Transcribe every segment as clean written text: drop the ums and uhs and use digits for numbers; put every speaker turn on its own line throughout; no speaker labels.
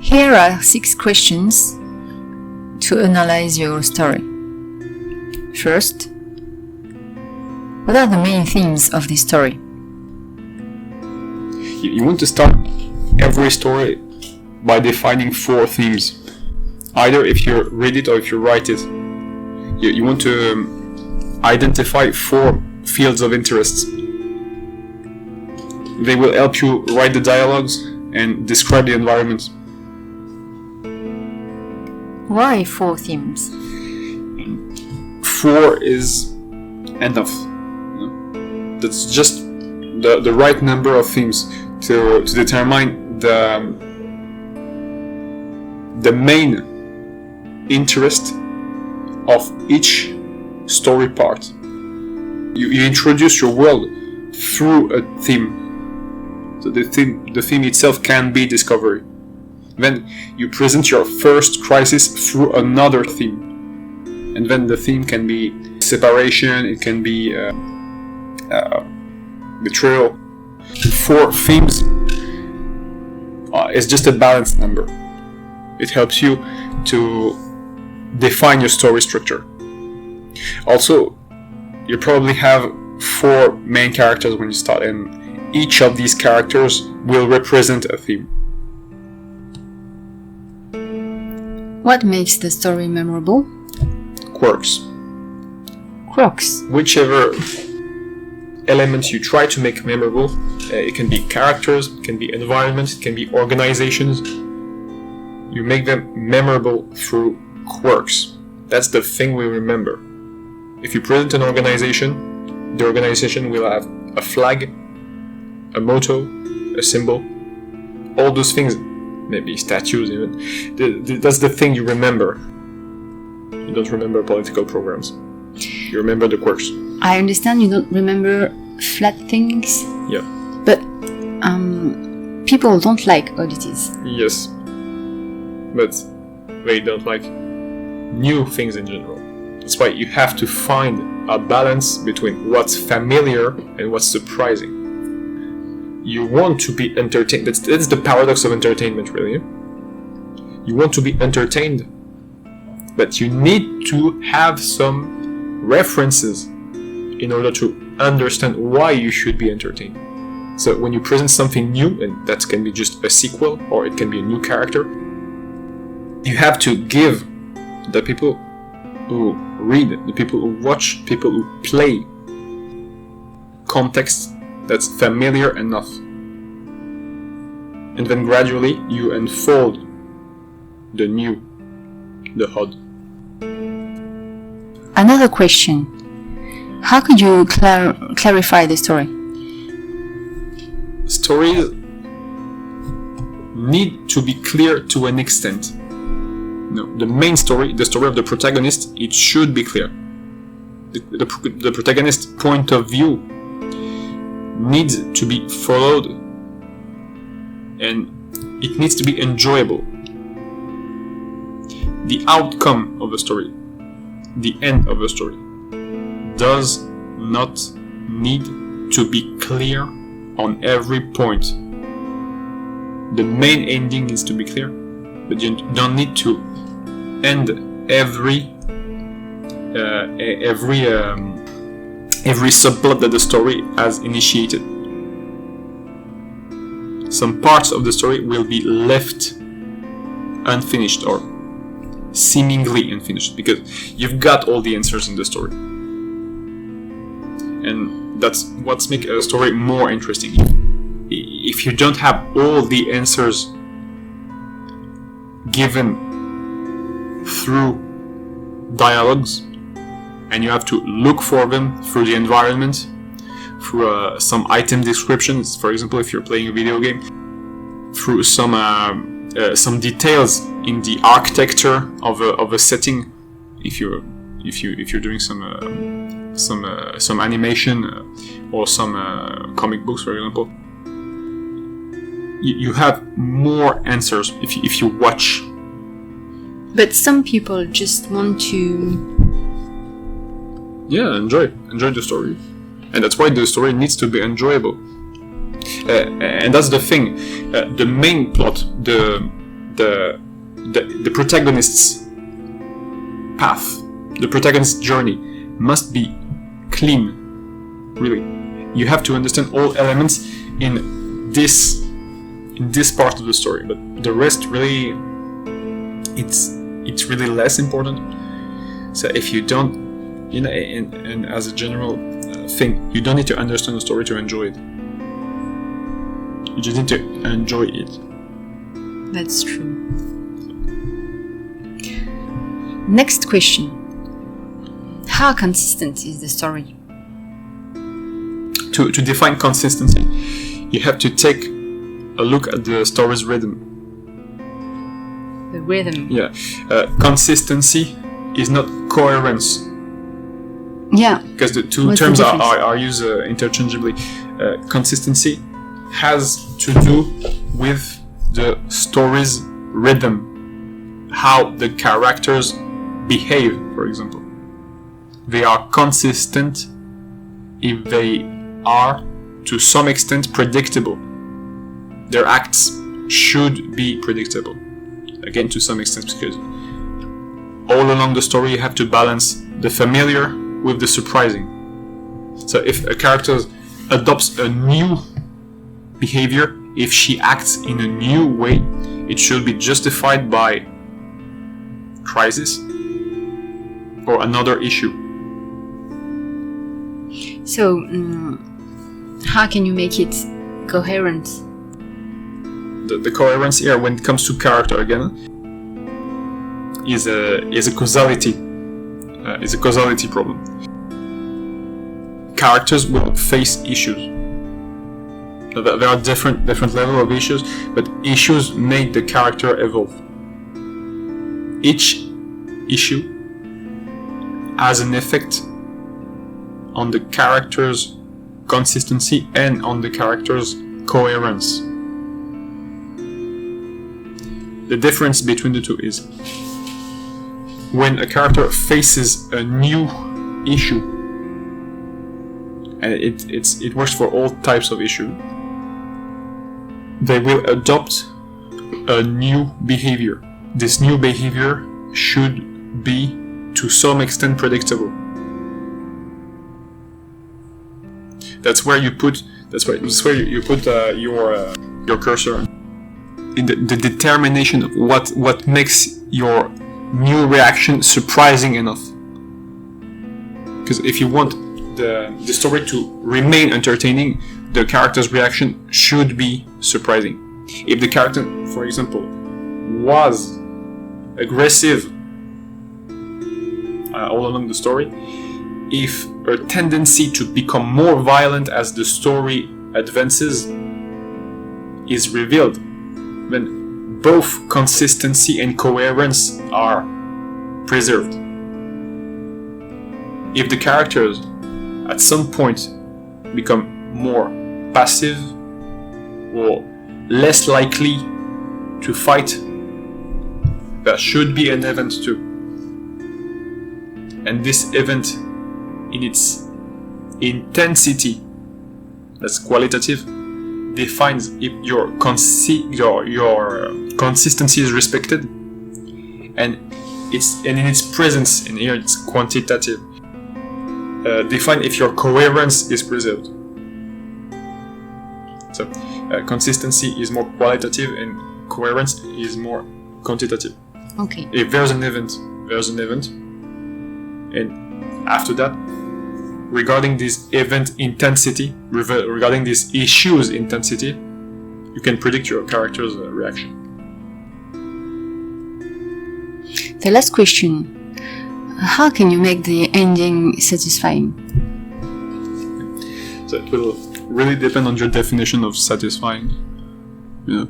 Here are 6 questions to analyze your story. First, what are the main themes of this story?
You want to start every story by defining 4 themes. Either if you read it or if you write it. You want to identify 4 fields of interest. They will help you write the dialogues and describe the environment.
Why 4 themes?
4 is enough. That's just the right number of themes to determine the main interest of each story part. You introduce your world through a theme. So the theme itself can be discovery. Then you present your first crisis through another theme. And then the theme can be separation, it can be betrayal. 4 themes is just a balanced number. It helps you to define your story structure. Also, you probably have 4 main characters when you start, and each of these characters will represent a theme.
What makes the story memorable?
Quirks.
Quirks.
Whichever elements you try to make memorable, it can be characters, it can be environments, it can be organizations. You make them memorable through quirks. That's the thing we remember. If you present an organization, the organization will have a flag, a motto, a symbol, all those things, maybe statues even. That's the thing you remember. You don't remember political programs. You remember the quirks.
I understand you don't remember flat things.
Yeah.
But people don't like oddities.
Yes. But they don't like new things in general. That's why you have to find a balance between what's familiar and what's surprising. You want to be entertained. That's the paradox of entertainment, really. You want to be entertained, but you need to have some references in order to understand why you should be entertained. So when you present something new, and that can be just a sequel or it can be a new character, you have to give the people who read, the people who watch, people who play context that's familiar enough. And then gradually you unfold the new, the odd.
Another question. How could you clarify the story?
Stories need to be clear to an extent. No, the main story, the story of the protagonist, it should be clear. The protagonist's point of view needs to be followed, and it needs to be enjoyable. The outcome of the story, the end of the story, does not need to be clear on every point. The main ending needs to be clear, but you don't need to end every subplot that the story has initiated. Some parts of the story will be left unfinished or seemingly unfinished because you've got all the answers in the story. And that's what makes a story more interesting. If you don't have all the answers given through dialogues, and you have to look for them through the environment, through some item descriptions, for example, if you're playing a video game, through some details in the architecture of a setting, if you're doing some animation or some comic books, for example, you have more answers if you watch.
But some people just want to
enjoy the story, and that's why the story needs to be enjoyable. And that's the thing. The main plot, the the protagonist's path, the protagonist's journey must be clean. Really, you have to understand all elements in this part of the story, but the rest really, it's really less important. So if you don't, and as a general thing, you don't need to understand the story to enjoy it. You just need to enjoy it.
That's true. Next question. How consistent is the story?
To define consistency, you have to take a look at the story's rhythm.
The rhythm.
Yeah. Consistency is not coherence.
Yeah.
Because the two
What's
terms
the
are used interchangeably. Consistency has to do with the story's rhythm, how the characters behave, for example. They are consistent if they are, to some extent, predictable. Their acts should be predictable. Again, to some extent, because all along the story you have to balance the familiar with the surprising. So if a character adopts a new behavior, if she acts in a new way, it should be justified by crisis or another issue.
So, how can you make it coherent?
The coherence here, when it comes to character again, is a causality. Is a causality problem. Characters will face issues. There are different levels of issues, but issues make the character evolve. Each issue has an effect on the character's consistency and on the character's coherence. The difference between the two is when a character faces a new issue, and it works for all types of issue, they will adopt a new behavior. This new behavior should be to some extent predictable. That's where you put your cursor in the determination of what makes your new reaction surprising enough. Because if you want the story to remain entertaining, the character's reaction should be surprising. If the character, for example, was aggressive all along the story, if her tendency to become more violent as the story advances is revealed, then both consistency and coherence are preserved. If the characters at some point become more passive or less likely to fight, there should be an event too. And this event, in its intensity, that's qualitative, defines if your consistency is respected, and in its presence, and here it's quantitative, define if your coherence is preserved. So consistency is more qualitative and coherence is more quantitative.
Okay.
If there's an event, and after that, regarding this event intensity, regarding this issue's intensity, you can predict your character's reaction.
The last question. How can you make the ending satisfying?
So it will really depend on your definition of satisfying. Yeah.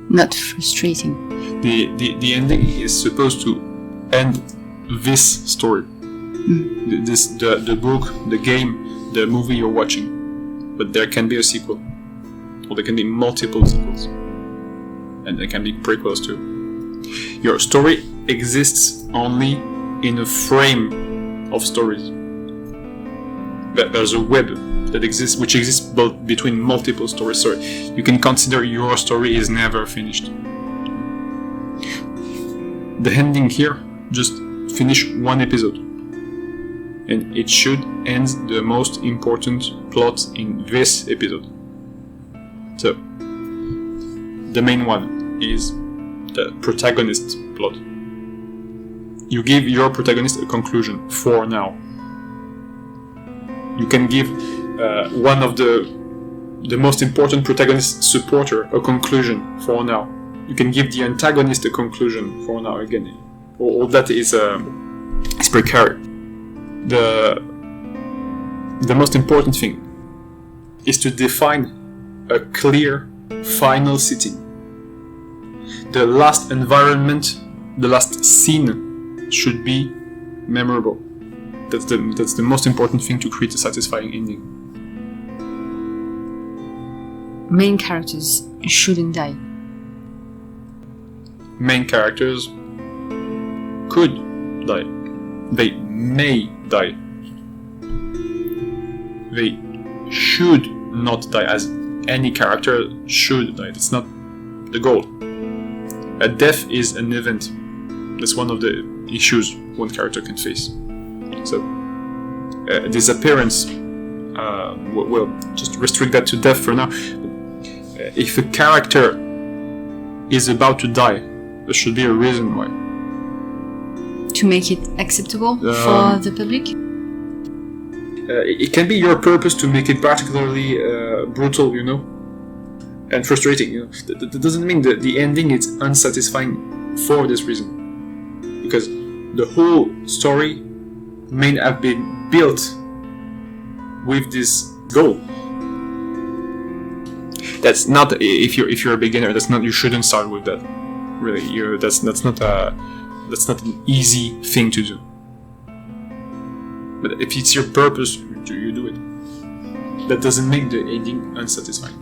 Not frustrating.
The ending is supposed to end this story. The book, the game, the movie you're watching. But there can be a sequel. Or there can be multiple sequels. And there can be prequels too. Your story exists only in a frame of stories. There's a web that exists, which exists between multiple stories. So you can consider your story is never finished. the ending here just finish one episode, and it should end the most important plot in this episode. So the main one is the protagonist plot. You give your protagonist a conclusion for now. You can give one of the most important protagonist supporter a conclusion for now. You can give the antagonist a conclusion for now. Again, all that is precarious. The most important thing is to define a clear final setting. The last environment, the last scene should be memorable. That's the most important thing to create a satisfying ending.
Main characters shouldn't die.
Main characters could die. They may die. They should not die, as any character should die. That's not the goal. A death is an event. That's one of the issues one character can face. So, disappearance, we'll just restrict that to death for now. If a character is about to die, there should be a reason why.
To make it acceptable for the public?
It can be your purpose to make it particularly brutal, and frustrating. That doesn't mean that the ending is unsatisfying for this reason. Because the whole story may have been built with this goal. That's not, if you're a beginner, that's not, you shouldn't start with that. Really, that's not an easy thing to do. But if it's your purpose, you do it. That doesn't make the ending unsatisfying.